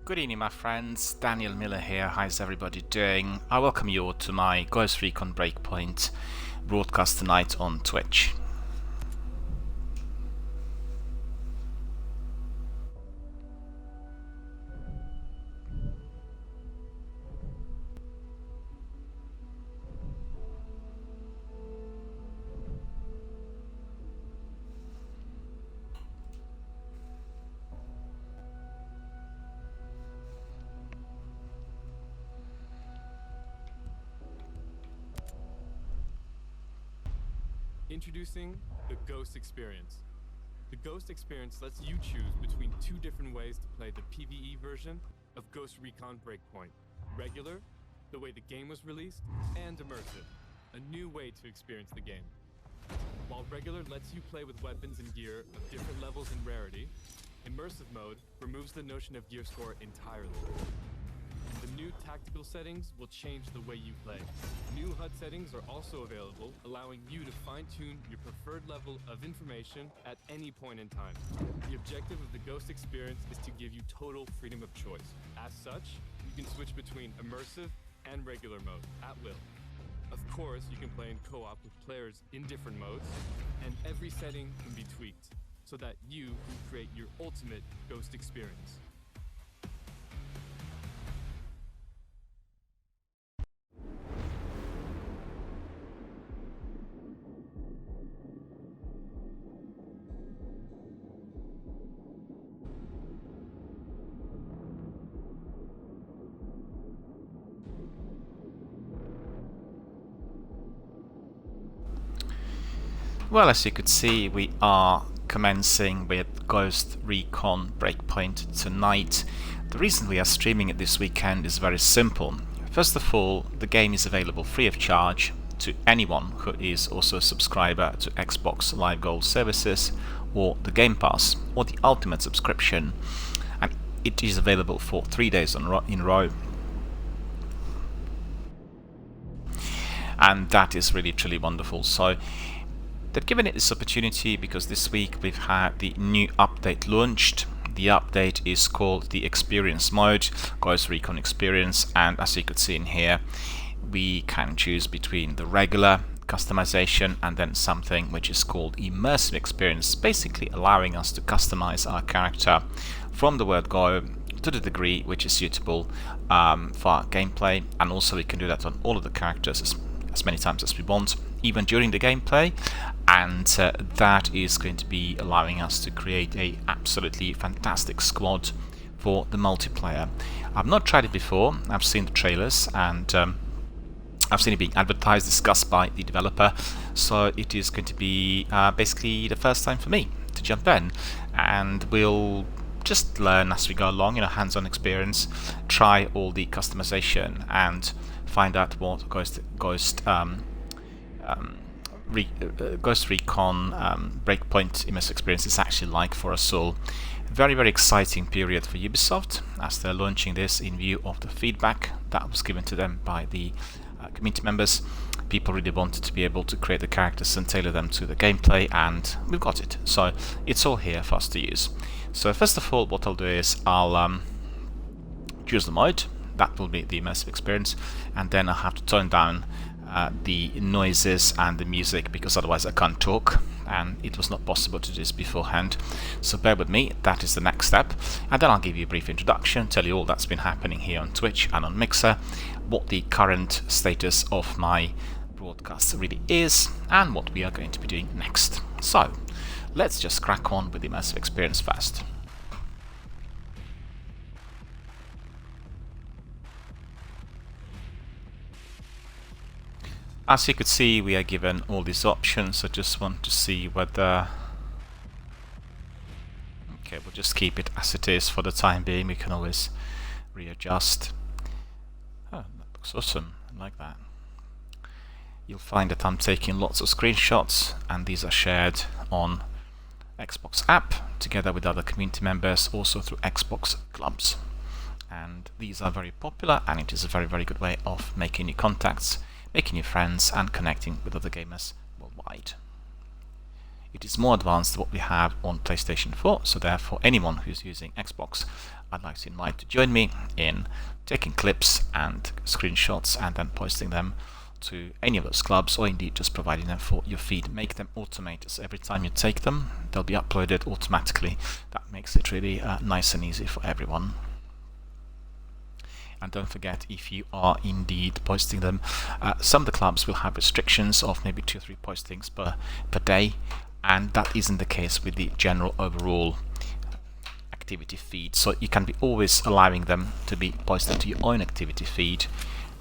Good evening, my friends. Daniel Miller here. How's everybody doing? I welcome you all to my Ghost Recon Breakpoint broadcast tonight on Twitch. Introducing the Ghost Experience. The Ghost Experience lets you choose between two different ways to play the PvE version of Ghost Recon Breakpoint. Regular, the way the game was released, and immersive, a new way to experience the game. While regular lets you play with weapons and gear of different levels and rarity, immersive mode removes the notion of gear score entirely. The new tactical settings will change the way you play. New HUD settings are also available, allowing you to fine-tune your preferred level of information at any point in time. The objective of the Ghost Experience is to give you total freedom of choice. As such, you can switch between immersive and regular mode at will. Of course, you can play in co-op with players in different modes, and every setting can be tweaked so that you can create your ultimate Ghost Experience. Well, as you could see, we are commencing with Ghost Recon Breakpoint tonight. The reason we are streaming it this weekend is very simple. First of all, the game is available free of charge to anyone who is also a subscriber to Xbox Live Gold services or the Game Pass or the Ultimate subscription, and it is available for 3 days in a row. And that is really truly wonderful. So they've given it this opportunity because this week we've had the new update launched. The update is called the Experience Mode, Ghost Recon Experience, and as you could see in here, we can choose between the regular customization and then something which is called Immersive Experience, basically allowing us to customize our character from the word go to the degree which is suitable for our gameplay, and also we can do that on all of the characters as many times as we want, even during the gameplay, and that is going to be allowing us to create a absolutely fantastic squad for the multiplayer. I've not tried it before. I've seen the trailers and I've seen it being advertised, discussed by the developer, so it is going to be basically the first time for me to jump in, and we'll just learn as we go along, hands-on experience, try all the customization and find out what Ghost Recon Breakpoint Immersive Experience is actually like for us all. Very, very exciting period for Ubisoft as they're launching this in view of the feedback that was given to them by the community members. People really wanted to be able to create the characters and tailor them to the gameplay, and we've got it. So it's all here for us to use. So first of all, what I'll do is I'll choose the mode. That will be the immersive experience, and then I'll have to turn down the noises and the music because otherwise I can't talk, and it was not possible to do this beforehand. So bear with me, that is the next step, and then I'll give you a brief introduction, tell you all that's been happening here on Twitch and on Mixer, what the current status of my broadcast really is, and what we are going to be doing next. So let's just crack on with the immersive experience first. As you could see, we are given all these options. I just want to see whether... Okay, we'll just keep it as it is for the time being. We can always readjust. Oh, that looks awesome. I like that. You'll find that I'm taking lots of screenshots, and these are shared on Xbox app together with other community members, also through Xbox clubs. And these are very popular, and it is a very, very good way of making new contacts, making new friends, and connecting with other gamers worldwide. it is more advanced than what we have on PlayStation 4, so therefore anyone who's using Xbox, I'd like to invite to join me in taking clips and screenshots and then posting them to any of those clubs, or indeed just providing them for your feed. Make them automated, so every time you take them, they'll be uploaded automatically. That makes it really nice and easy for everyone. And don't forget, if you are indeed posting them, some of the clubs will have restrictions of maybe 2 or 3 postings per day, and that isn't the case with the general overall activity feed. So you can be always allowing them to be posted to your own activity feed,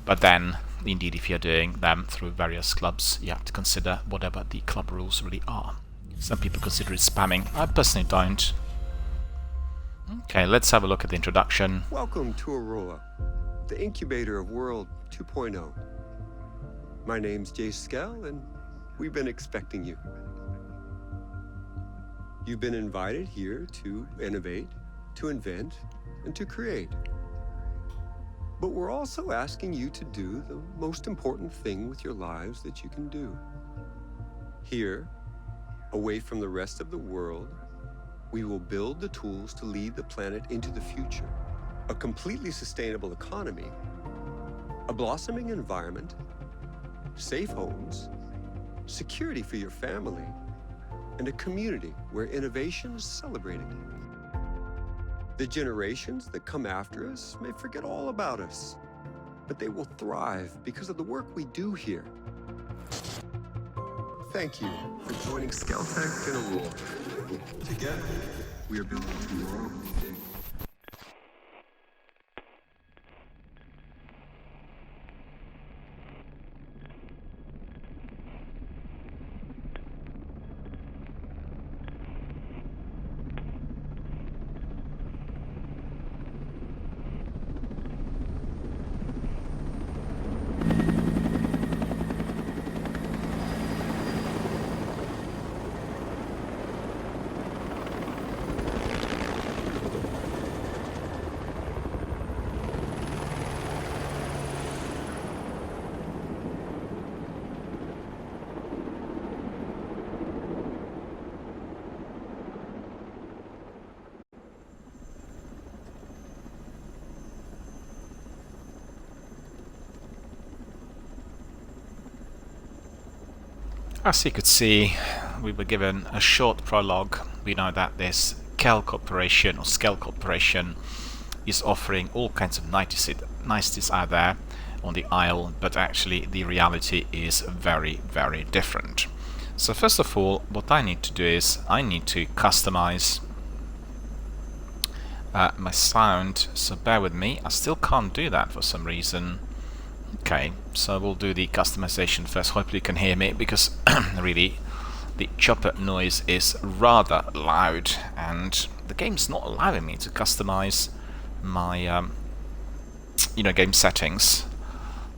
but then indeed if you're doing them through various clubs, you have to consider whatever the club rules really are. Some people consider it spamming. I personally don't. Okay, let's have a look at the introduction. Welcome to Aurora, the incubator of World 2.0. My name's Jay Skell, and we've been expecting you. You've been invited here to innovate, to invent, and to create. But we're also asking you to do the most important thing with your lives that you can do. Here, away from the rest of the world, we will build the tools to lead the planet into the future. A completely sustainable economy, a blossoming environment, safe homes, security for your family, and a community where innovation is celebrated. The generations that come after us may forget all about us, but they will thrive because of the work we do here. Thank you for joining Skeltech and Aurora. Together, we are building tomorrow. As you could see, we were given a short prologue. We know that this Skell Corporation is offering all kinds of niceties out there on the Isle, but actually the reality is very, very different. So first of all, what I need to do is I need to customize my sound, so bear with me. I still can't do that for some reason. Okay, so we'll do the customization first. Hopefully you can hear me, because really the chopper noise is rather loud and the game's not allowing me to customize my game settings,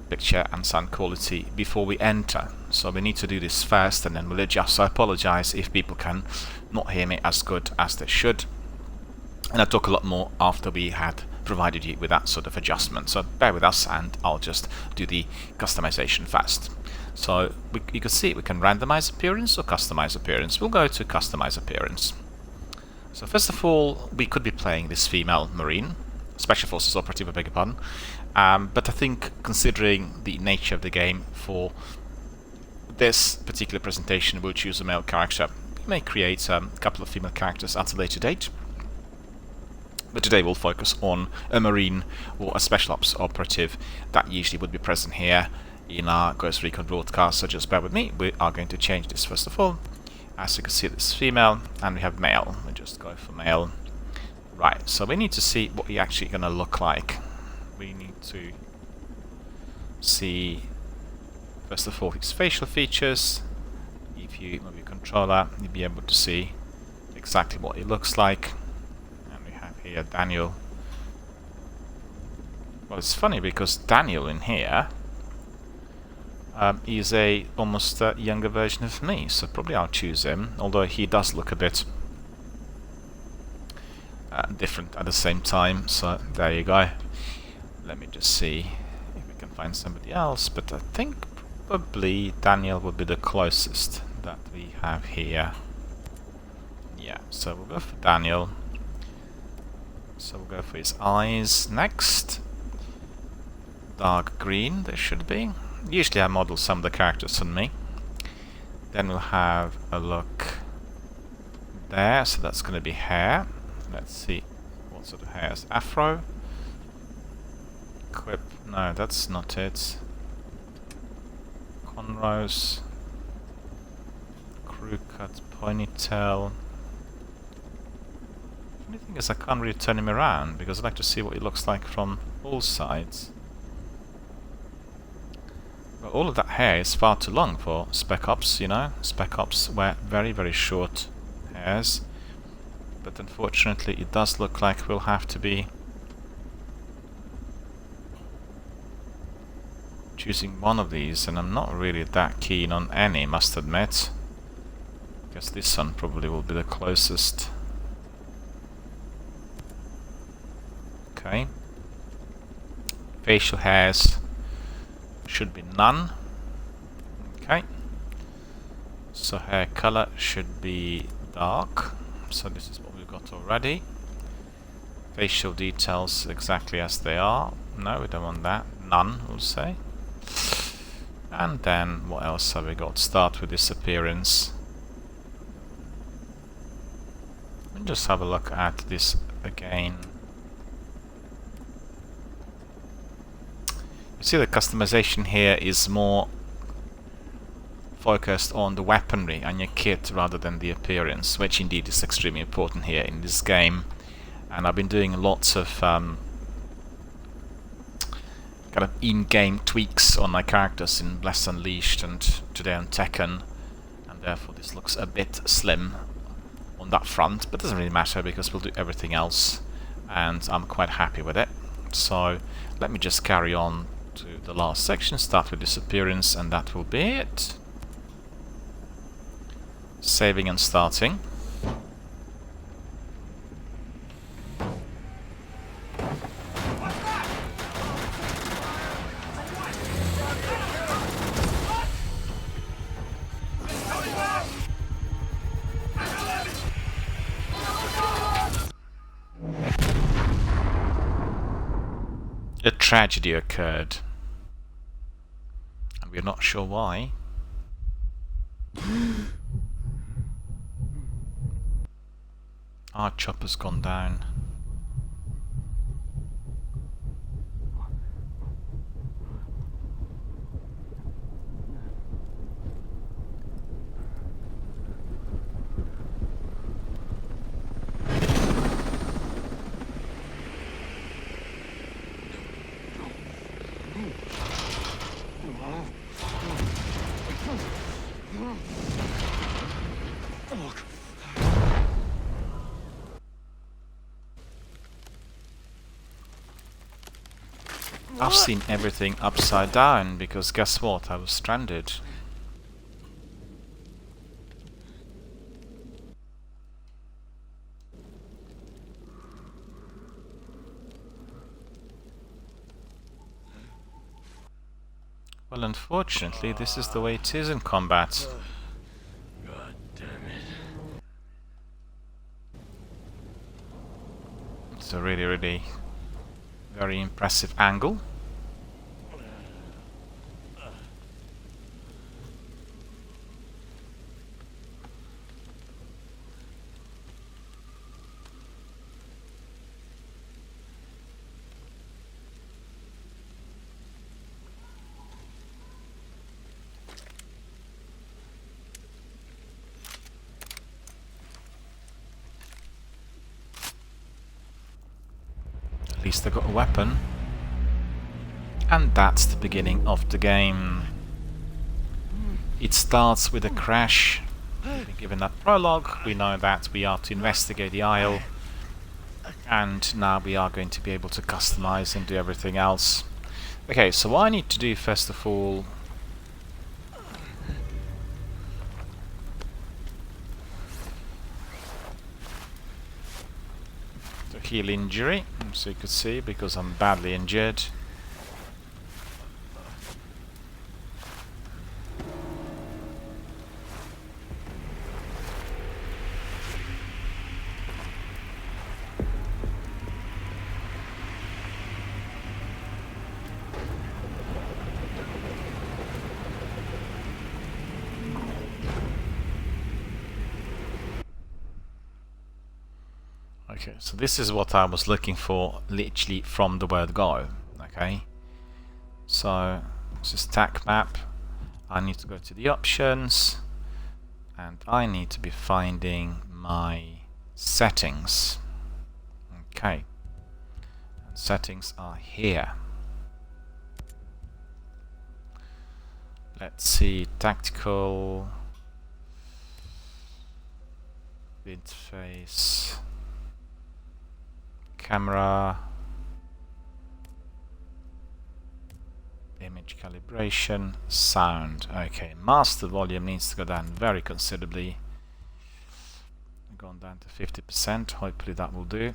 picture and sound quality before we enter. So we need to do this first and then we'll adjust. So I apologize if people can not hear me as good as they should, and I'll talk a lot more after we had provided you with that sort of adjustment. So bear with us and I'll just do the customization first. So you can see we can randomize appearance or customize appearance. We'll go to customize appearance. So first of all, we could be playing this female Marine, Special Forces operative, I beg your pardon. But I think, considering the nature of the game, for this particular presentation we'll choose a male character. We may create a couple of female characters at a later date, but today we'll focus on a Marine or a Special Ops operative that usually would be present here in our Ghost Recon broadcast. So just bear with me, we are going to change this first of all. As you can see, this is female and we have male. We just go for male. Right, so we need to see what he's actually going to look like. We need to see first of all his facial features. If you move your controller, you'll be able to see exactly what he looks like. Here, Daniel. Well, it's funny because Daniel in here is a almost younger version of me, so probably I'll choose him, although he does look a bit different at the same time. So there you go. Let me just see if we can find somebody else, but I think probably Daniel would be the closest that we have here. Yeah, so we'll go for Daniel. So we'll go for his eyes next. Dark green, they should be. Usually I model some of the characters on me. Then we'll have a look there, so that's going to be hair. Let's see what sort of hair is afro. Quip, no, that's not it. Cornrows. Crew cut, ponytail. The only thing is I can't really turn him around because I'd like to see what he looks like from all sides. But all of that hair is far too long for Spec Ops, you know. Spec Ops wear very, very short hairs. But unfortunately it does look like we'll have to be choosing one of these, and I'm not really that keen on any, must admit. Guess this one probably will be the closest. Okay. Facial hairs should be none. Okay. So hair color should be dark. So this is what we've got already. Facial details exactly as they are. No, we don't want that. None, we'll say. And then what else have we got? Start with this appearance. And just have a look at this again. You see the customization here is more focused on the weaponry and your kit rather than the appearance, which indeed is extremely important here in this game. And I've been doing lots of kind of in-game tweaks on my characters in Bless Unleashed and today on Tekken, and therefore this looks a bit slim on that front, but it doesn't really matter because we'll do everything else and I'm quite happy with it. So let me just carry on to the last section, start with this appearance, and that will be it. Saving and starting. A tragedy occurred, and we're not sure why. Our chopper's gone down. I've seen everything upside down because guess what? I was stranded. Well, unfortunately, this is the way it is in combat. God damn it. It's a really, really very impressive angle. At least I got a weapon. And that's the beginning of the game. It starts with a crash. Given that prologue, we know that we are to investigate the Isle. And now we are going to be able to customize and do everything else. Okay, so what I need to do first of all... to heal injury, so you could see, because I'm badly injured. Okay, so this is what I was looking for literally from the word go. Okay, so this is tac map. I need to go to the options and I need to be finding my settings. Okay, and settings are here. Let's see, tactical interface, camera, image calibration, sound. Okay, master volume needs to go down very considerably. Gone down to 50%, hopefully that will do.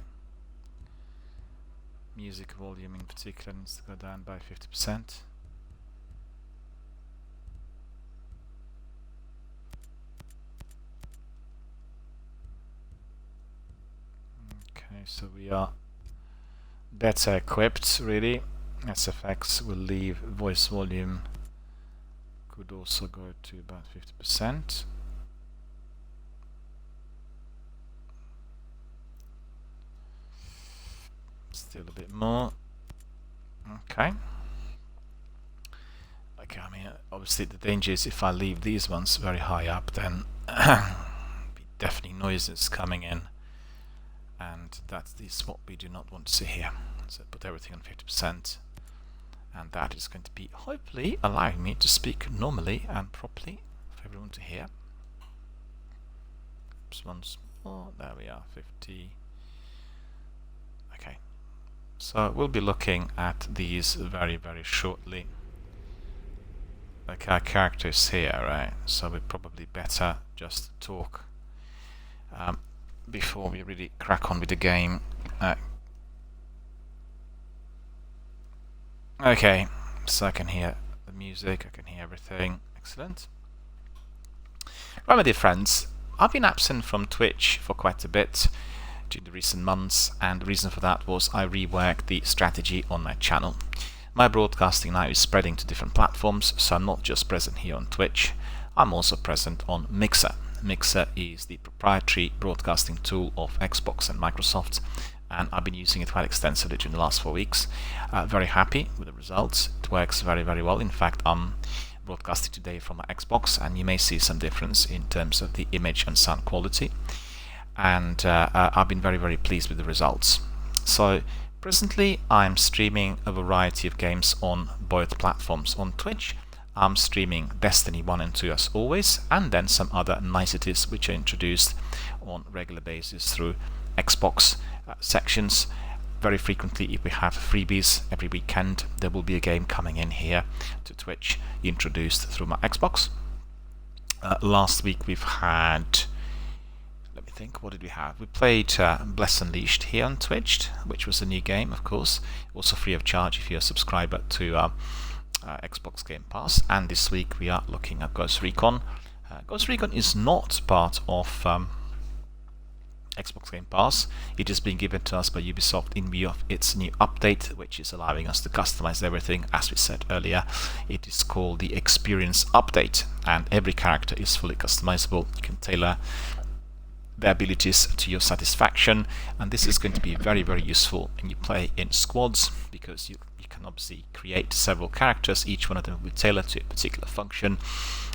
Music volume in particular needs to go down by 50%. Okay, so we are better equipped really. SFX will leave, voice volume could also go to about 50%. Still a bit more. Okay. Okay, I mean, obviously the danger is if I leave these ones very high up, then be definitely noises coming in, and that is what we do not want to see here. So put everything on 50%, and that is going to be hopefully allowing me to speak normally and properly for everyone to hear. Oops, once more, there we are, 50. Okay, so we'll be looking at these very shortly. Like our characters here, right? So we're probably better just talk before we really crack on with the game. Okay, so I can hear the music, I can hear everything. Excellent. Right, my dear friends, I've been absent from Twitch for quite a bit during the recent months, and the reason for that was I reworked the strategy on my channel. My broadcasting now is spreading to different platforms, so I'm not just present here on Twitch, I'm also present on Mixer. Mixer is the proprietary broadcasting tool of Xbox and Microsoft, and I've been using it quite extensively during the last 4 weeks. Very happy with the results. It works very well. In fact, I'm broadcasting today from my Xbox, and you may see some difference in terms of the image and sound quality. And I've been very pleased with the results. So presently I'm streaming a variety of games on both platforms. On Twitch I'm streaming Destiny 1 and 2 as always, and then some other niceties which are introduced on regular basis through Xbox sections. Very frequently, if we have freebies every weekend, there will be a game coming in here to Twitch introduced through my Xbox. Last week we've had, let me think, what did we have? We played Bless Unleashed here on Twitch, which was a new game, of course, also free of charge if you're a subscriber to Xbox Game Pass. And this week we are looking at Ghost Recon. Ghost Recon is not part of Xbox Game Pass. It is being given to us by Ubisoft in view of its new update, which is allowing us to customize everything. As we said earlier, it is called the Experience Update, and every character is fully customizable. You can tailor the abilities to your satisfaction, and this is going to be very useful when you play in squads, because you can obviously create several characters. Each one of them will be tailored to a particular function,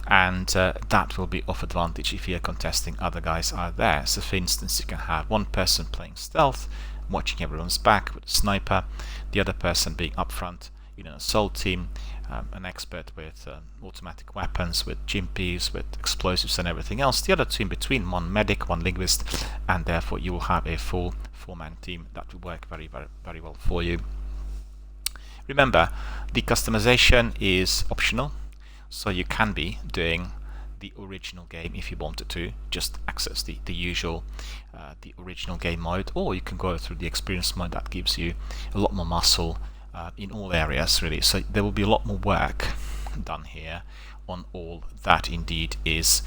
and that will be of advantage if you're contesting other guys out there. So for instance, you can have one person playing stealth, watching everyone's back with a sniper, the other person being up front in an assault team, an expert with automatic weapons, with GMPs, with explosives and everything else, the other two in between, one medic, one linguist, and therefore you will have a full four-man team that will work very well for you. Remember, the customization is optional, so you can be doing the original game if you wanted to, just access the usual the original game mode, or you can go through the experience mode that gives you a lot more muscle in all areas really. So there will be a lot more work done here on all that indeed is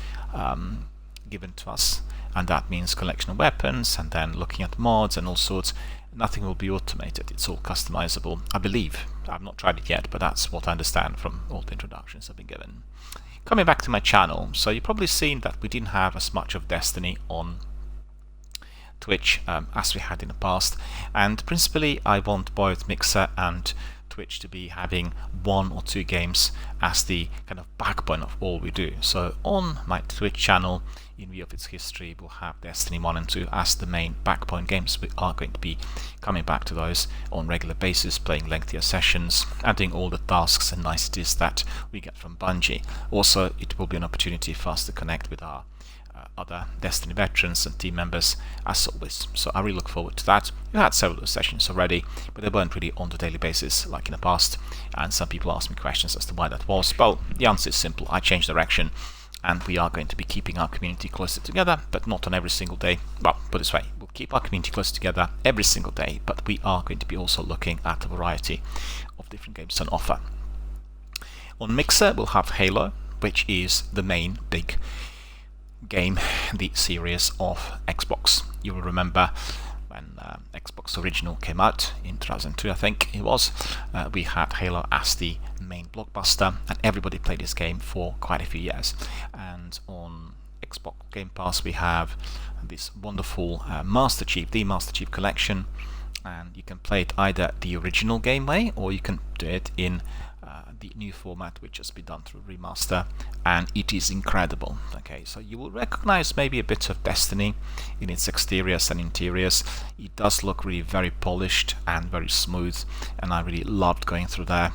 given to us, and that means collection of weapons and then looking at mods and all sorts. Nothing will be automated, it's all customizable, I believe. I've not tried it yet, but that's what I understand from all the introductions I've been given. Coming back to my channel, so you've probably seen that we didn't have as much of Destiny on Twitch as we had in the past, and principally I want both Mixer and Twitch to be having 1 or 2 games as the kind of backbone of all we do. So on my Twitch channel, in view of its history, we'll have Destiny 1 and 2 as the main backbone games. We are going to be coming back to those on regular basis, playing lengthier sessions, and doing all the tasks and niceties that we get from Bungie. Also, it will be an opportunity for us to connect with our other Destiny veterans and team members as always. So I really look forward to that. We had several sessions already, but they weren't really on the daily basis like in the past, and some people asked me questions as to why that was. Well, the answer is simple. I changed direction, and we are going to be keeping our community closer together, but not on every single day. Well, put it this way, we'll keep our community closer together every single day, but we are going to be also looking at a variety of different games on offer. On Mixer, we'll have Halo, which is the main big game, the series of Xbox. You will remember when Xbox Original came out in 2002, I think it was, we had Halo as the main blockbuster, and everybody played this game for quite a few years. And on Xbox Game Pass we have this wonderful Master Chief, the Master Chief Collection, and you can play it either the original game way, or you can do it in the new format, which has been done through remaster, and it is incredible. Okay, so you will recognize maybe a bit of Destiny in its exteriors and interiors. It does look really very polished and very smooth, and I really loved going through there.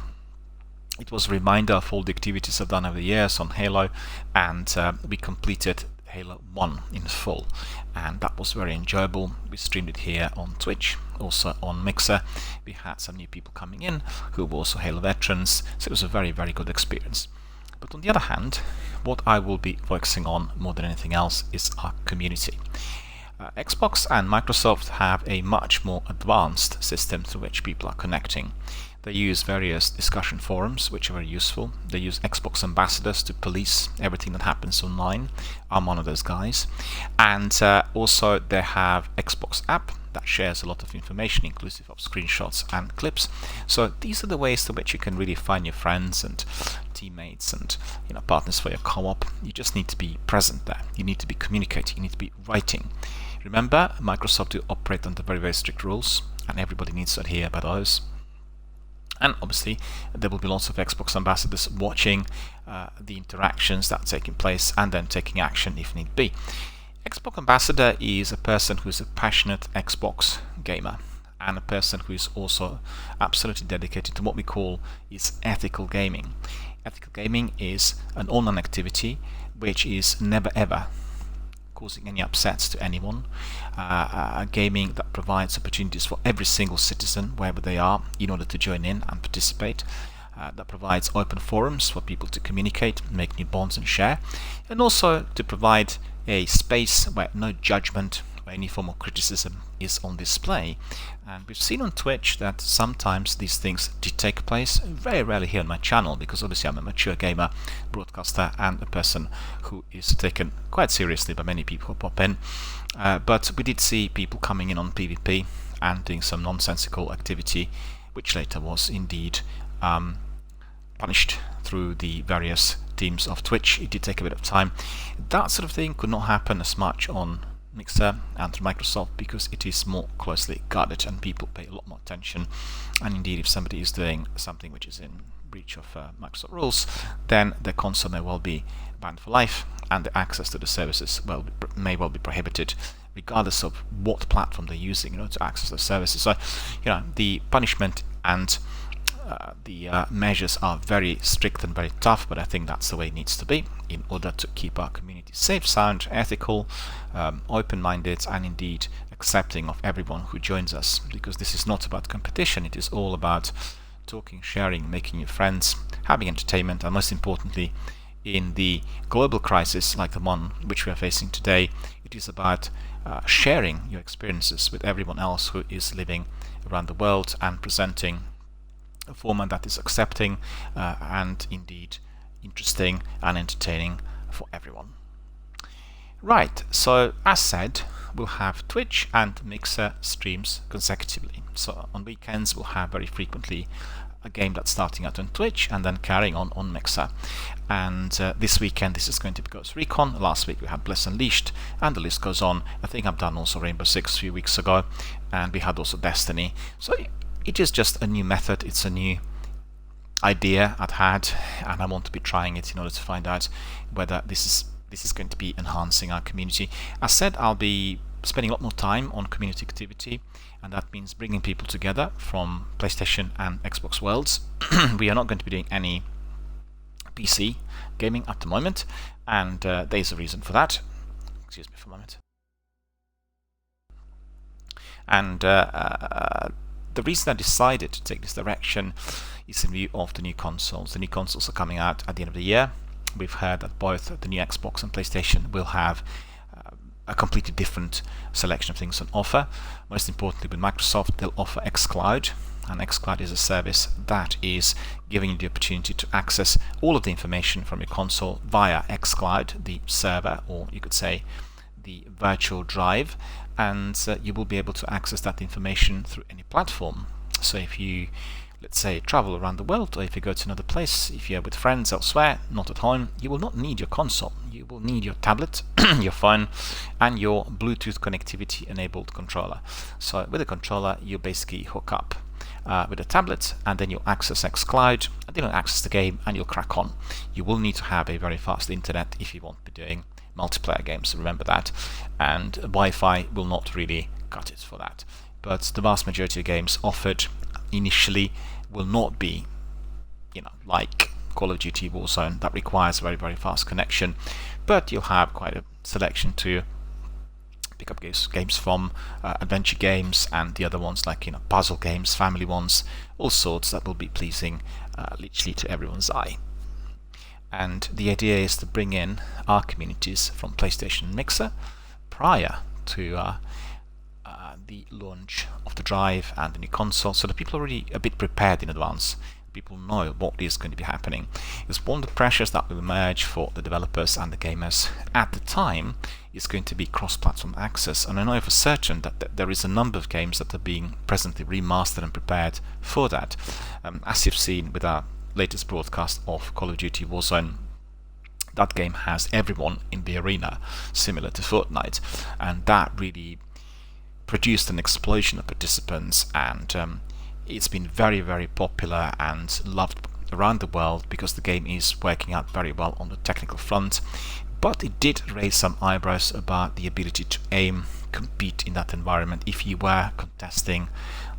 It was a reminder of all the activities I've done over the years on Halo, and we completed Halo 1 in full, and that was very enjoyable. We streamed it here on Twitch, also on Mixer. We had some new people coming in who were also Halo veterans, so it was a very, very good experience. But on the other hand, what I will be focusing on more than anything else is our community. Xbox and Microsoft have a much more advanced system through which people are connecting. They use various discussion forums, which are very useful. They use Xbox ambassadors to police everything that happens online. I'm one of those guys. And also they have Xbox app that shares a lot of information, inclusive of screenshots and clips. So these are the ways to which you can really find your friends and teammates and partners for your co-op. You just need to be present there. You need to be communicating. You need to be writing. Remember, Microsoft do operate under very, very strict rules, and everybody needs to adhere by those. And obviously there will be lots of Xbox ambassadors watching the interactions that are taking place and then taking action if need be. Xbox ambassador is a person who is a passionate Xbox gamer, and a person who is also absolutely dedicated to what we call is ethical gaming. Ethical gaming is an online activity which is never ever causing any upsets to anyone, gaming that provides opportunities for every single citizen wherever they are in order to join in and participate, that provides open forums for people to communicate, make new bonds and share, and also to provide a space where no judgment or any form of criticism is on display. And we've seen on Twitch that sometimes these things did take place, very rarely here on my channel, because obviously I'm a mature gamer, broadcaster, and a person who is taken quite seriously by many people who pop in. But we did see people coming in on PvP and doing some nonsensical activity, which later was indeed punished through the various teams of Twitch. It did take a bit of time. That sort of thing could not happen as much on Mixer and through Microsoft, because it is more closely guarded and people pay a lot more attention. And indeed, if somebody is doing something which is in breach of Microsoft rules, then the console may well be banned for life, and the access to the services may well be prohibited, regardless of what platform they're using to access the services. So the punishment and the measures are very strict and very tough, but I think that's the way it needs to be in order to keep our community safe, sound, ethical, open-minded, and indeed accepting of everyone who joins us, because this is not about competition. It is all about talking, sharing, making new friends, having entertainment, and most importantly, in the global crisis like the one which we are facing today, it is about sharing your experiences with everyone else who is living around the world and presenting a format that is accepting and indeed interesting and entertaining for everyone. Right, so as said, we'll have Twitch and Mixer streams consecutively. So on weekends we'll have very frequently a game that's starting out on Twitch and then carrying on Mixer. And this weekend this is going to be Ghost Recon. Last week we had Bless Unleashed, and the list goes on. I think I've done also Rainbow Six a few weeks ago, and we had also Destiny. So it is just a new method, it's a new idea I'd had, and I want to be trying it in order to find out whether this is going to be enhancing our community. As said, I'll be spending a lot more time on community activity, and that means bringing people together from PlayStation and Xbox worlds. We are not going to be doing any PC gaming at the moment, and there's a reason for that. Excuse me for a moment. And the reason I decided to take this direction is in view of the new consoles. The new consoles are coming out at the end of the year. We've heard that both the new Xbox and PlayStation will have a completely different selection of things on offer. Most importantly, with Microsoft, they'll offer xCloud, and xCloud is a service that is giving you the opportunity to access all of the information from your console via xCloud, the server, or you could say the virtual drive, and you will be able to access that information through any platform. So if you, let's say, travel around the world, or if you go to another place, if you're with friends elsewhere, not at home, you will not need your console. You will need your tablet, your phone, and your Bluetooth connectivity enabled controller. So with a controller, you basically hook up with a tablet, and then you'll access xCloud, and then you'll access the game, and you'll crack on. You will need to have a very fast internet if you want to be doing multiplayer games, remember that, and Wi-Fi will not really cut it for that. But the vast majority of games offered initially will not be, like Call of Duty Warzone, that requires a very, very fast connection, but you'll have quite a selection to pick up games from, adventure games, and the other ones like puzzle games, family ones, all sorts that will be pleasing literally to everyone's eye. And the idea is to bring in our communities from PlayStation and Mixer prior to the launch of the drive and the new console, so that people are already a bit prepared in advance. People know what is going to be happening. It's one of the pressures that will emerge for the developers and the gamers at the time is going to be cross-platform access, and I know for certain that there is a number of games that are being presently remastered and prepared for that. As you've seen with our latest broadcast of Call of Duty Warzone, that game has everyone in the arena, similar to Fortnite, and that really produced an explosion of participants, and it's been very, very popular and loved around the world because the game is working out very well on the technical front. But it did raise some eyebrows about the ability to aim, compete in that environment if you were contesting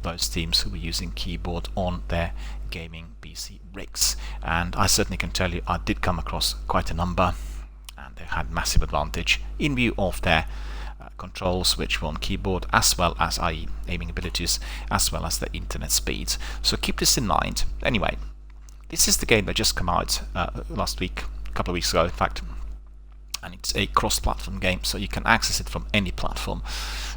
those teams who were using keyboard on their gaming PC rigs. And I certainly can tell you I did come across quite a number, and they had massive advantage in view of their controls, which were on keyboard, as well as aiming abilities, as well as the internet speeds. So keep this in mind. Anyway, this is the game that just came out last week, a couple of weeks ago in fact, and it's a cross-platform game, so you can access it from any platform.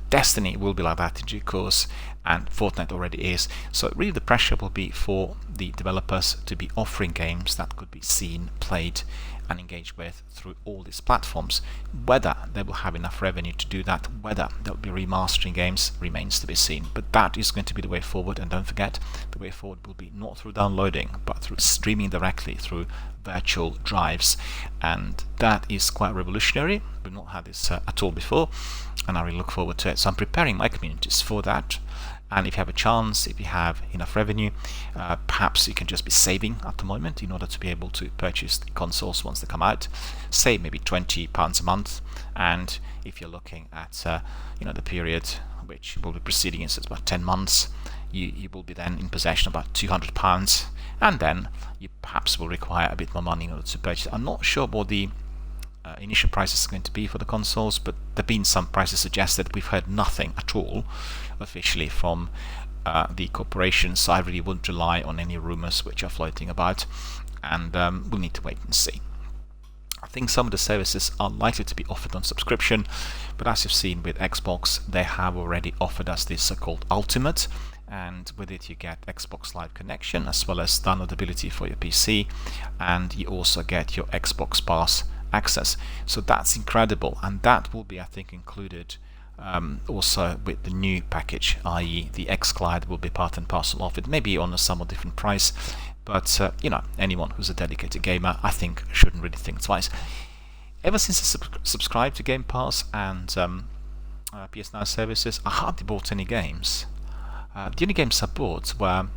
Destiny will be like that in due course, and Fortnite already is. So really the pressure will be for the developers to be offering games that could be seen, played, and engaged with through all these platforms. Whether they will have enough revenue to do that, whether they'll be remastering games, remains to be seen. But that is going to be the way forward, and don't forget, the way forward will be not through downloading, but through streaming directly through virtual drives, and that is quite revolutionary. We've not had this at all before, and I really look forward to it. So I'm preparing my communities for that. And if you have a chance, if you have enough revenue, perhaps you can just be saving at the moment in order to be able to purchase the consoles once they come out. Save maybe £20 a month, and if you're looking at the period which will be preceding it, so it's about 10 months, you will be then in possession of about £200, and then you perhaps will require a bit more money in order to purchase. I'm not sure what the initial prices are going to be for the consoles, but there have been some prices suggested. We've heard nothing at all officially from the corporations, so I really wouldn't rely on any rumours which are floating about, and we'll need to wait and see. I think some of the services are likely to be offered on subscription, but as you've seen with Xbox, they have already offered us this so-called Ultimate, and with it you get Xbox Live connection as well as downloadability for your PC, and you also get your Xbox Pass access. So that's incredible, and that will be, I think, included also with the new package, i.e. the xCloud will be part and parcel of it, maybe on a somewhat different price, but anyone who's a dedicated gamer, I think, shouldn't really think twice. Ever since I subscribed to Game Pass and PS Now services, I hardly bought any games. The only games I bought were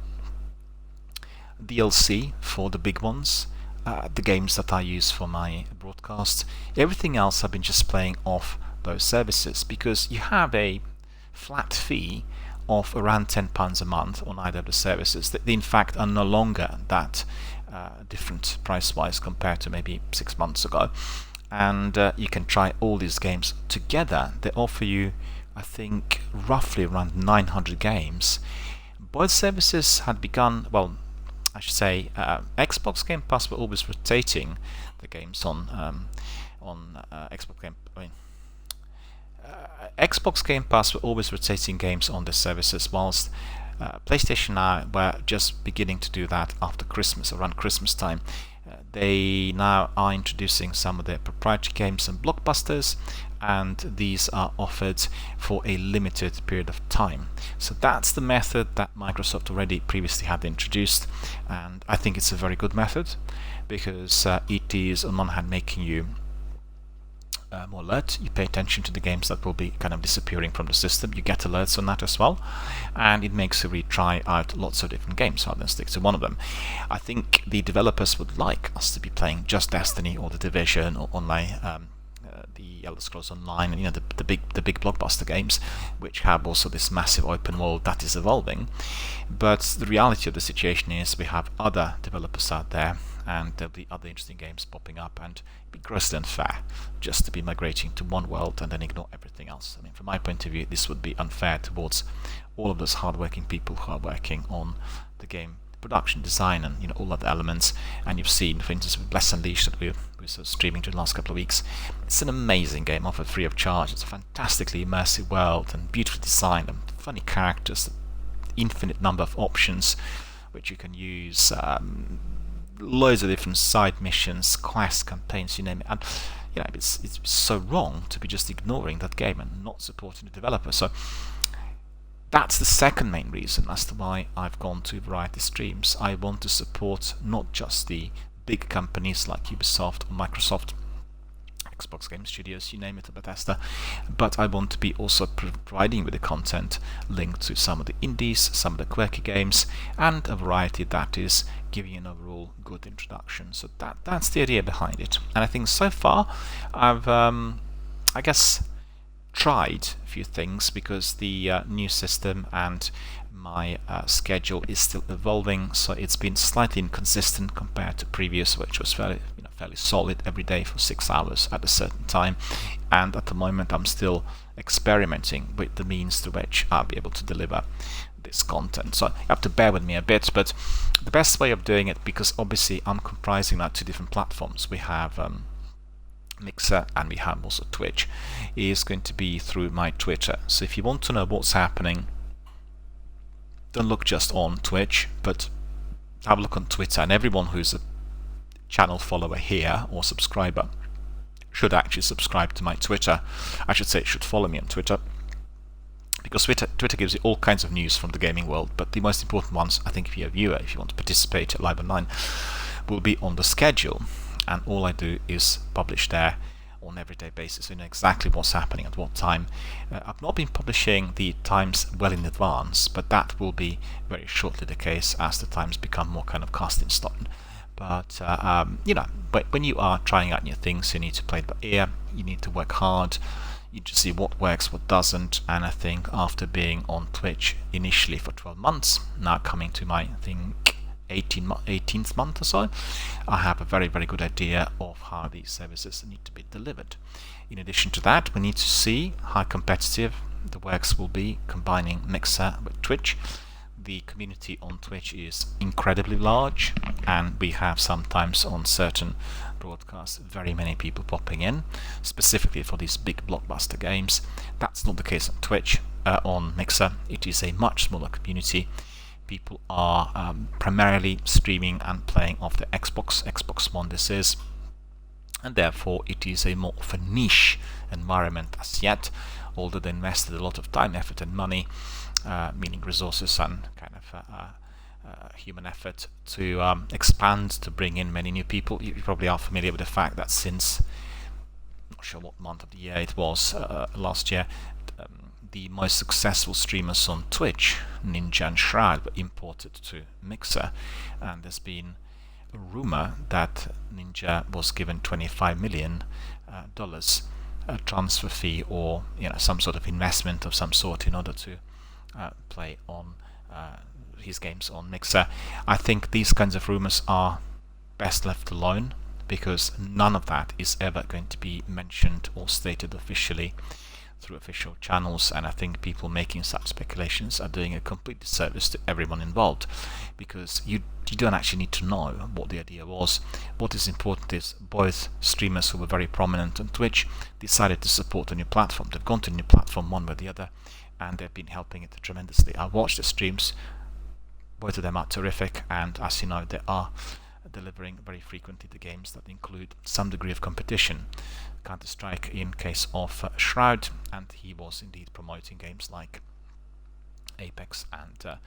DLC for the big ones, the games that I use for my broadcast. Everything else I've been just playing off those services, because you have a flat fee of around £10 a month on either of the services. They in fact are no longer that different price-wise compared to maybe 6 months ago. And you can try all these games together. They offer you, I think, roughly around 900 games. Both services had begun, well, I should say, Xbox Game Pass were always rotating the games on Xbox Game. Xbox Game Pass were always rotating games on the services, whilst PlayStation Now were just beginning to do that after Christmas, around Christmas time. They now are introducing some of their proprietary games and blockbusters, and these are offered for a limited period of time. So that's the method that Microsoft already previously had introduced, and I think it's a very good method, because it is on one hand making you more alert. You pay attention to the games that will be kind of disappearing from the system. You get alerts on that as well, and it makes you really try out lots of different games rather than stick to one of them. I think the developers would like us to be playing just Destiny or The Division or online, the Elder Scrolls Online, and the big blockbuster games, which have also this massive open world that is evolving. But the reality of the situation is we have other developers out there, and there'll be other interesting games popping up, and it'd be grossly unfair just to be migrating to one world and then ignore everything else. I mean, from my point of view, this would be unfair towards all of those hardworking people who are working on the game production, design, and all other elements. And you've seen, for instance, with Bless Unleashed that we're sort of streaming during the last couple of weeks. It's an amazing game offered free of charge. It's a fantastically immersive world and beautifully designed and funny characters, infinite number of options which you can use. Loads of different side missions, quests, campaigns, you name it. And it's so wrong to be just ignoring that game and not supporting the developer. So that's the second main reason as to why I've gone to variety streams. I want to support not just the big companies like Ubisoft or Microsoft, Xbox Game Studios, you name it, or Bethesda, but I want to be also providing with the content linked to some of the indies, some of the quirky games, and a variety that is giving an overall good introduction. So that's the idea behind it. And I think so far I've, I guess, tried a few things, because the new system and my schedule is still evolving, so it's been slightly inconsistent compared to previous, which was fairly solid every day for 6 hours at a certain time. And at the moment I'm still experimenting with the means to which I'll be able to deliver this content. So you have to bear with me a bit, but the best way of doing it, because obviously I'm comprising now 2 different platforms. We have Mixer and we have also Twitch, is going to be through my Twitter. So if you want to know what's happening, don't look just on Twitch, but have a look on Twitter. And everyone who's a channel follower here or subscriber should actually subscribe to my Twitter. I should say should follow me on Twitter, because Twitter gives you all kinds of news from the gaming world, but the most important ones, I think, if you're a viewer, if you want to participate live online, will be on the schedule. And all I do is publish there on an everyday basis, so you know exactly what's happening at what time. I've not been publishing the times well in advance, but that will be very shortly the case as the times become more kind of cast in stone. But but when you are trying out new things, you need to play it by ear, you need to work hard, you just see what works, what doesn't. And I think after being on Twitch initially for 12 months, now coming to my 18th month or so, I have a very, very good idea of how these services need to be delivered. In addition to that, we need to see how competitive the works will be combining Mixer with Twitch. The community on Twitch is incredibly large, and we have sometimes on certain broadcasts very many people popping in, specifically for these big blockbuster games. That's not the case on Twitch. On Mixer, it is a much smaller community. People are primarily streaming and playing off the Xbox One this is, and therefore it is a more of a niche environment as yet. although they invested a lot of time, effort and money, meaning resources and kind of human effort to expand, to bring in many new people. You probably are familiar with the fact that since, not sure what month of the year it was, last year, the most successful streamers on Twitch, Ninja and Shroud, were imported to Mixer, and there's been a rumor that Ninja was given $25 million a transfer fee, or some sort of investment of some sort in order to play on his games on Mixer. I think these kinds of rumors are best left alone, because none of that is ever going to be mentioned or stated officially through official channels, and I think people making such speculations are doing a complete disservice to everyone involved, because you don't actually need to know what the idea was. What is important is both streamers who were very prominent on Twitch decided to support a new platform. They've gone to a new platform one way or the other, and they've been helping it tremendously. I watched the streams, both of them are terrific, and as you know, they are delivering very frequently the games that include some degree of competition. Counter-Strike in case of Shroud, and he was indeed promoting games like Apex and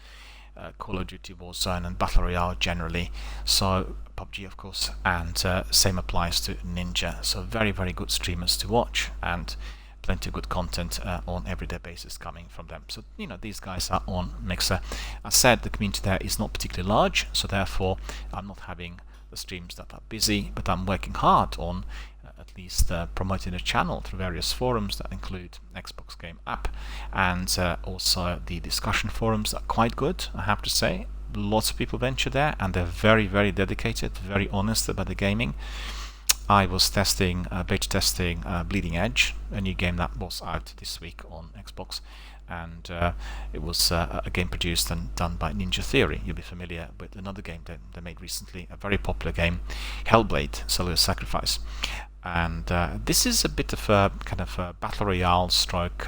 Call of Duty Warzone and Battle Royale generally, so PUBG of course, and same applies to Ninja. So very, very good streamers to watch, and plenty of good content on everyday basis coming from them. So these guys are on Mixer. As said, the community there is not particularly large, so therefore I'm not having the streams that are busy, but I'm working hard on at least promoting the channel through various forums that include Xbox Game App, and also the discussion forums that are quite good, I have to say. Lots of people venture there, and they're very, very dedicated, very honest about the gaming. I was beta testing Bleeding Edge, a new game that was out this week on Xbox, and it was a game produced and done by Ninja Theory. You'll be familiar with another game they made recently, a very popular game, Hellblade: Selua's Sacrifice. And this is a bit of a kind of a battle royale stroke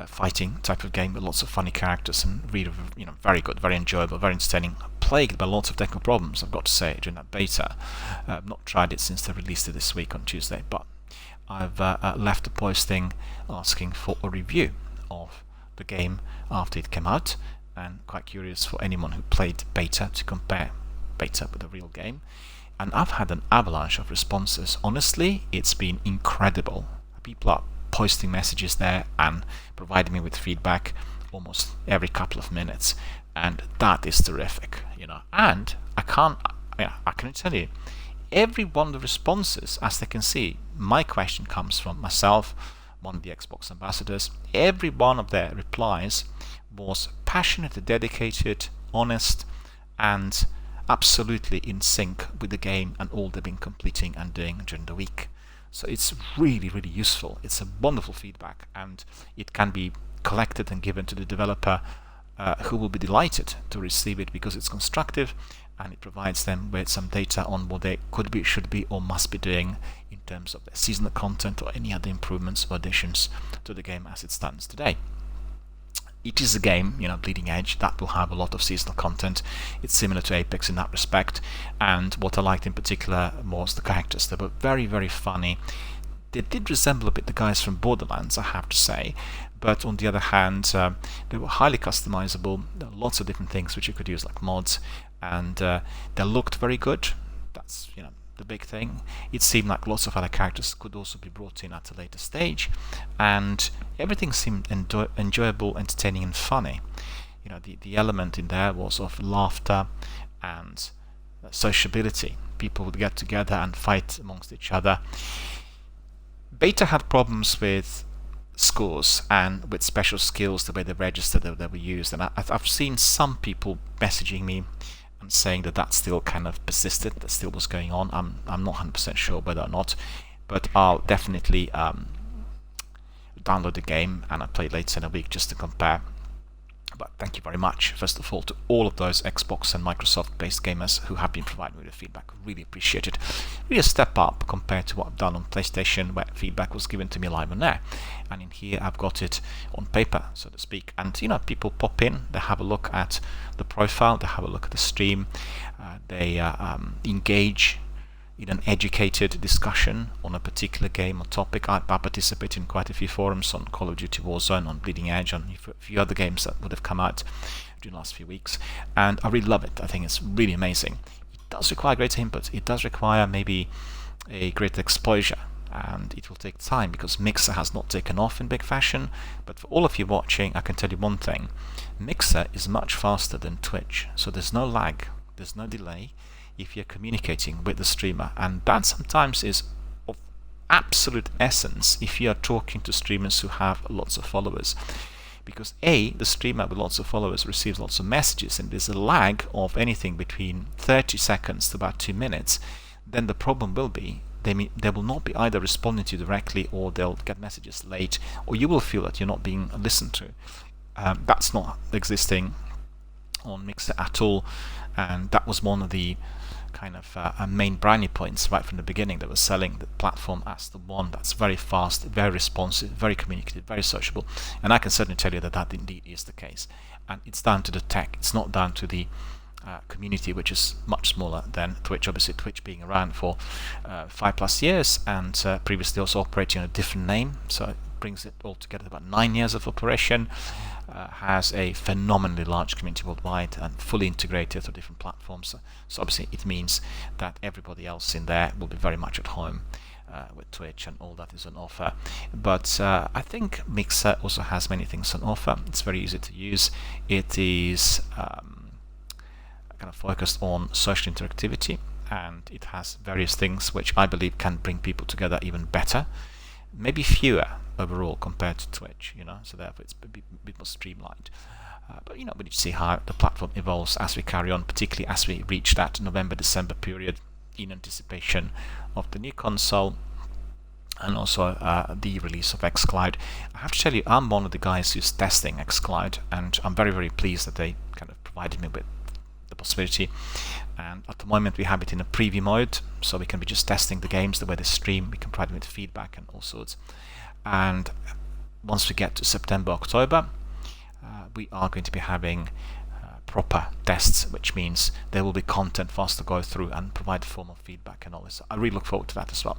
fighting type of game with lots of funny characters, and really, very good, very enjoyable, very entertaining. Plagued by lots of technical problems, I've got to say, during that beta. I've not tried it since they released it this week on Tuesday, but I've left a posting asking for a review of the game after it came out, and quite curious for anyone who played beta to compare beta with the real game. And I've had an avalanche of responses. Honestly, it's been incredible. People are posting messages there and providing me with feedback almost every couple of minutes, and that is terrific, And I can tell you, every one of the responses, as they can see, my question comes from myself, one of the Xbox ambassadors. Every one of their replies was passionate, dedicated, honest, and absolutely in sync with the game and all they've been completing and doing during the week. So it's really, really useful. It's a wonderful feedback, and it can be collected and given to the developer, who will be delighted to receive it, because it's constructive and it provides them with some data on what they could be, should be, or must be doing in terms of their seasonal content or any other improvements or additions to the game as it stands today. It is a game, Bleeding Edge, that will have a lot of seasonal content. It's similar to Apex in that respect, and what I liked in particular was the characters. They were very, very funny. They did resemble a bit the guys from Borderlands, I have to say, but on the other hand, they were highly customizable. There were lots of different things which you could use like mods, and they looked very good. That's the big thing. It seemed like lots of other characters could also be brought in at a later stage, and everything seemed enjoyable, entertaining, and funny. The element in there was of laughter and sociability. People would get together and fight amongst each other. Beta had problems with scores and with special skills, the way they registered, they were used, and I've seen some people messaging me and saying that still kind of persisted, that still was going on. I'm not 100% sure whether or not, but I'll definitely download the game and I'll play it later in the week just to compare. But thank you very much, first of all, to all of those Xbox and Microsoft-based gamers who have been providing me with feedback. Really appreciate it. Really a step up compared to what I've done on PlayStation, where feedback was given to me live on air. And in here, I've got it on paper, so to speak. And people pop in, they have a look at the profile, they have a look at the stream, they engage in an educated discussion on a particular game or topic. I participate in quite a few forums on Call of Duty Warzone, on Bleeding Edge, on a few other games that would have come out during the last few weeks, and I really love it. I think it's really amazing. It does require greater input. It does require maybe a greater exposure, and it will take time because Mixer has not taken off in big fashion. But for all of you watching, I can tell you one thing: Mixer is much faster than Twitch, so there's no lag, there's no delay if you're communicating with the streamer, and that sometimes is of absolute essence if you are talking to streamers who have lots of followers. Because the streamer with lots of followers receives lots of messages, and there's a lag of anything between 30 seconds to about 2 minutes, then the problem will be they will not be either responding to you directly, or they'll get messages late, or you will feel that you're not being listened to. That's not existing on Mixer at all, and that was one of the kind of main brownie points right from the beginning. That was selling the platform as the one that's very fast, very responsive, very communicative, very sociable, and I can certainly tell you that that indeed is the case. And it's down to the tech, it's not down to the community, which is much smaller than Twitch. Obviously Twitch being around for 5+ years, and previously also operating on a different name, so it brings it all together about 9 years of operation. Has a phenomenally large community worldwide and fully integrated to different platforms. So obviously it means that everybody else in there will be very much at home with Twitch and all that is on offer. But I think Mixer also has many things on offer. It's very easy to use. It is kind of focused on social interactivity, and it has various things which I believe can bring people together even better. Maybe fewer overall compared to Twitch, so therefore it's a bit more streamlined. But we need to see how the platform evolves as we carry on, particularly as we reach that November-December period in anticipation of the new console and also the release of xCloud. I have to tell you, I'm one of the guys who's testing xCloud, and I'm very, very pleased that they kind of provided me with the possibility. And at the moment we have it in a preview mode, so we can be just testing the games, the way they stream, we can provide them with feedback and all sorts. And once we get to September, October, we are going to be having proper tests, which means there will be content for us to go through and provide formal feedback and all this. I really look forward to that as well.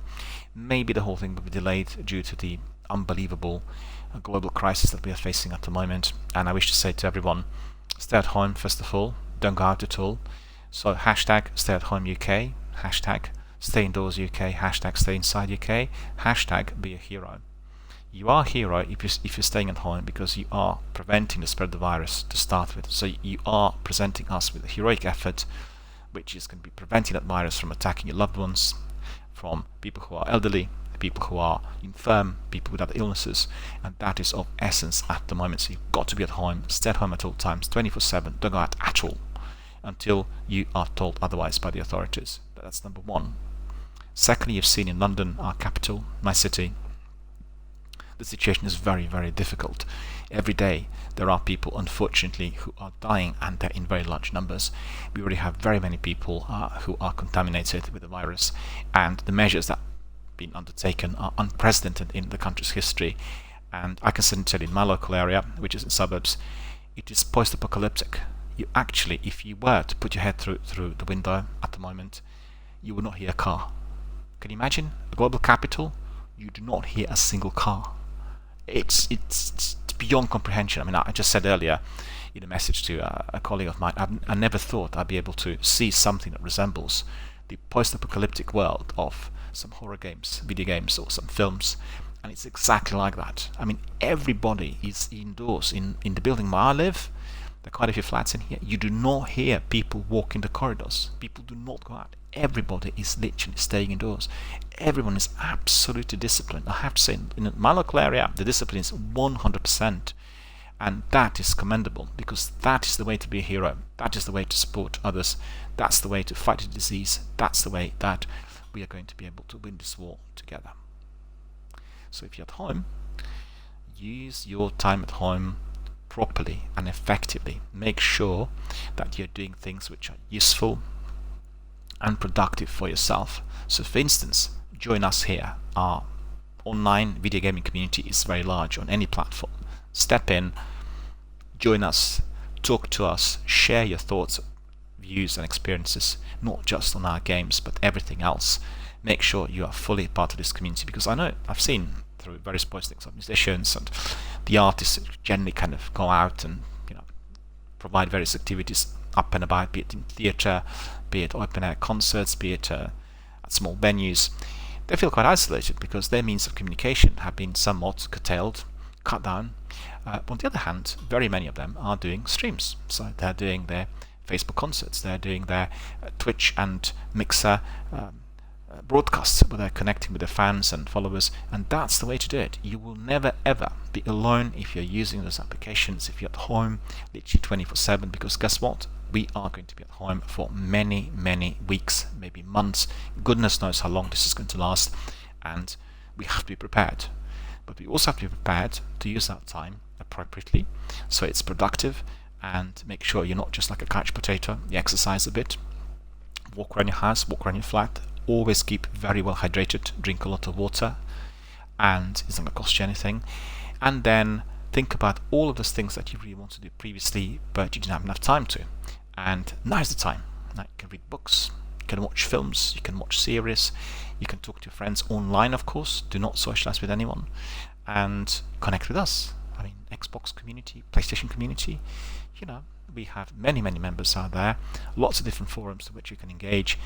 Maybe the whole thing will be delayed due to the unbelievable global crisis that we are facing at the moment, and I wish to say to everyone, stay at home first of all, don't go out at all. So hashtag stay at home UK, hashtag stay indoors UK, hashtag stay inside UK, hashtag be a hero. You are a hero if you're staying at home, because you are preventing the spread of the virus to start with. So you are presenting us with a heroic effort, which is going to be preventing that virus from attacking your loved ones, from people who are elderly, people who are infirm, people with other illnesses, and that is of essence at the moment. So you've got to be at home, stay at home at all times, 24/7, don't go out at all until you are told otherwise by the authorities. That's number one. Secondly, you've seen in London, our capital, my city, the situation is very, very difficult. Every day there are people, unfortunately, who are dying, and they're in very large numbers. We already have very many people who are contaminated with the virus, and the measures that have been undertaken are unprecedented in the country's history. And I can certainly tell you, in my local area, which is in suburbs, it is post-apocalyptic. You actually, if you were to put your head through the window at the moment, you would not hear a car. Can you imagine a global capital? You do not hear a single car. It's beyond comprehension. I mean, I just said earlier in a message to a colleague of mine, I never thought I'd be able to see something that resembles the post-apocalyptic world of some horror games, video games, or some films, and it's exactly like that. I mean, everybody is indoors. In the building where I live, there are quite a few flats in here. You do not hear people walk in the corridors. People do not go out. Everybody is literally staying indoors. Everyone is absolutely disciplined. I have to say, in my local area, the discipline is 100%, and that is commendable, because that is the way to be a hero. That is the way to support others. That's the way to fight the disease. That's the way that we are going to be able to win this war together. So if you're at home, use your time at home properly and effectively. Make sure that you're doing things which are useful and productive for yourself. So for instance, join us here. Our online video gaming community is very large on any platform. Step in, join us, talk to us, share your thoughts, views and experiences, not just on our games but everything else. Make sure you are fully part of this community, because I know I've seen through various postings of musicians and the artists generally kind of go out and provide various activities up and about, be it in theatre, be it open air concerts, be it at small venues. They feel quite isolated because their means of communication have been somewhat curtailed, cut down. On the other hand, very many of them are doing streams. So they're doing their Facebook concerts, they're doing their Twitch and Mixer broadcasts where they're connecting with their fans and followers, and that's the way to do it. You will never ever be alone if you're using those applications, if you're at home literally 24/7, because guess what? We are going to be at home for many, many weeks, maybe months. Goodness knows how long this is going to last, and we have to be prepared. But we also have to be prepared to use that time appropriately so it's productive, and make sure you're not just like a couch potato. You exercise a bit, walk around your house, walk around your flat, always keep very well hydrated, drink a lot of water, and it's not going to cost you anything. And then think about all of those things that you really want to do previously but you didn't have enough time to. And now's the time. Now you can read books, you can watch films, you can watch series, you can talk to your friends online, of course. Do not socialize with anyone, and connect with us. I mean, Xbox community, PlayStation community, we have many, many members out there, lots of different forums to which you can engage.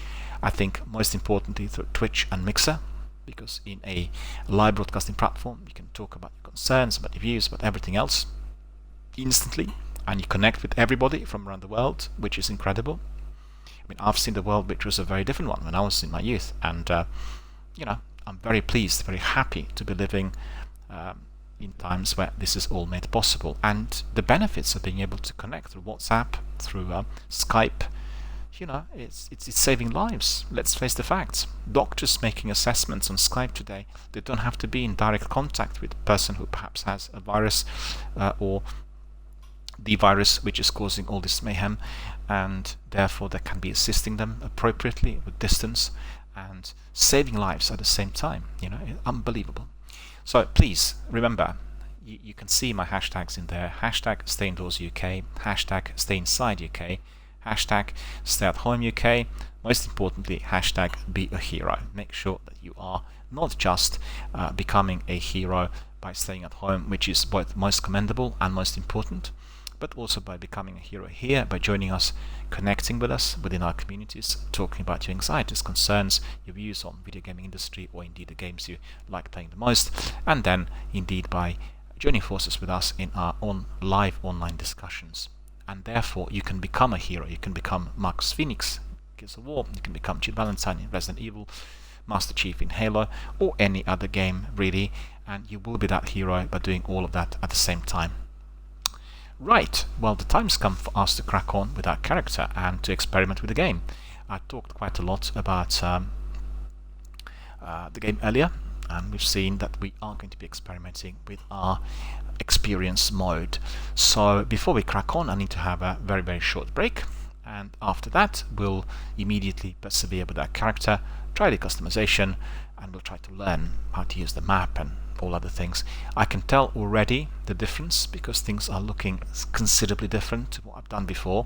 I think most importantly through Twitch and Mixer, because in a live broadcasting platform you can talk about your concerns, about your views, about everything else instantly, and you connect with everybody from around the world, which is incredible. I mean, I've seen the world which was a very different one when I was in my youth, and I'm very pleased, very happy to be living in times where this is all made possible. And the benefits of being able to connect through WhatsApp, through Skype, it's saving lives. Let's face the facts. Doctors making assessments on Skype today, they don't have to be in direct contact with a person who perhaps has a virus or the virus which is causing all this mayhem, and therefore they can be assisting them appropriately with distance and saving lives at the same time. Unbelievable. So please remember, you can see my hashtags in there. Hashtag StayIndoorsUK, hashtag StayInsideUK, hashtag StayAtHomeUK. Most importantly, hashtag BeAHero. Make sure that you are not just becoming a hero by staying at home, which is both most commendable and most important, but also by becoming a hero here, by joining us, connecting with us within our communities, talking about your anxieties, concerns, your views on video gaming industry, or indeed the games you like playing the most, and then indeed by joining forces with us in our own live online discussions. And therefore you can become a hero. You can become Marcus Phoenix, Gears of War, you can become Jill Valentine in Resident Evil, Master Chief in Halo, or any other game really, and you will be that hero by doing all of that at the same time. Right, well, the time's come for us to crack on with our character and to experiment with the game. I talked quite a lot about the game earlier, and we've seen that we are going to be experimenting with our experience mode. So before we crack on, I need to have a very, very short break, and after that we'll immediately persevere with our character, try the customization, and we'll try to learn how to use the map and all other things. I can tell already the difference because things are looking considerably different to what I've done before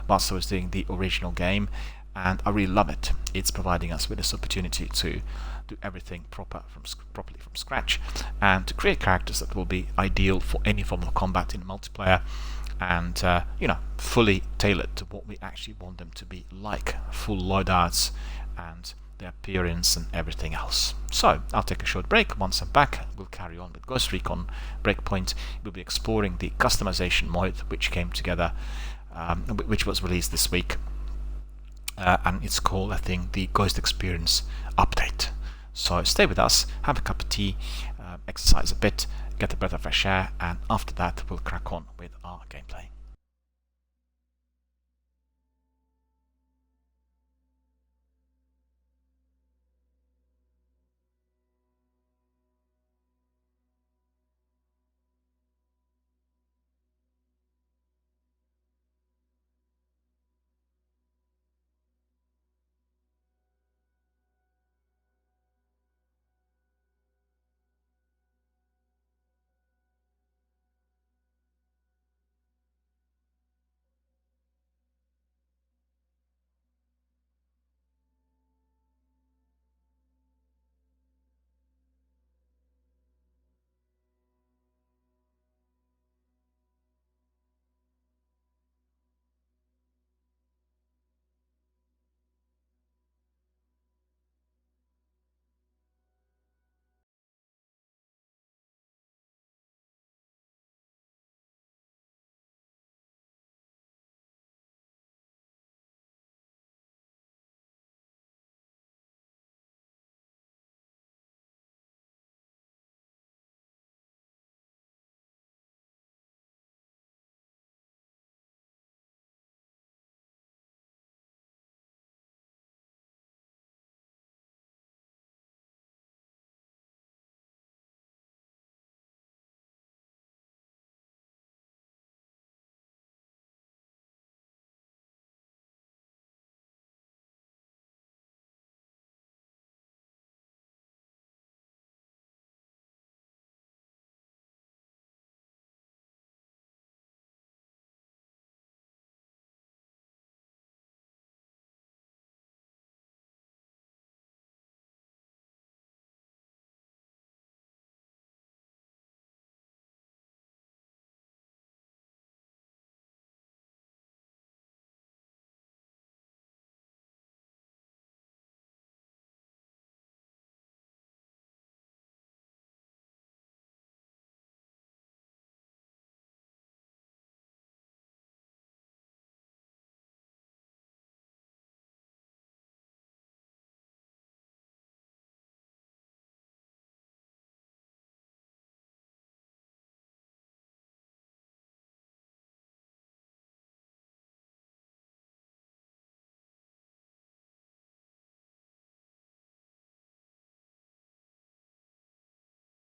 whilst I was doing the original game, and I really love it. It's providing us with this opportunity to do everything properly from scratch, and to create characters that will be ideal for any form of combat in multiplayer, and fully tailored to what we actually want them to be like, full loadouts and their appearance and everything else. So I'll take a short break. Once I'm back, we'll carry on with Ghost Recon Breakpoint. We'll be exploring the customization mode which came together, which was released this week, and it's called, I think, the Ghost Experience Update. So stay with us, have a cup of tea, exercise a bit, get a breath of fresh air, and after that we'll crack on with our gameplay.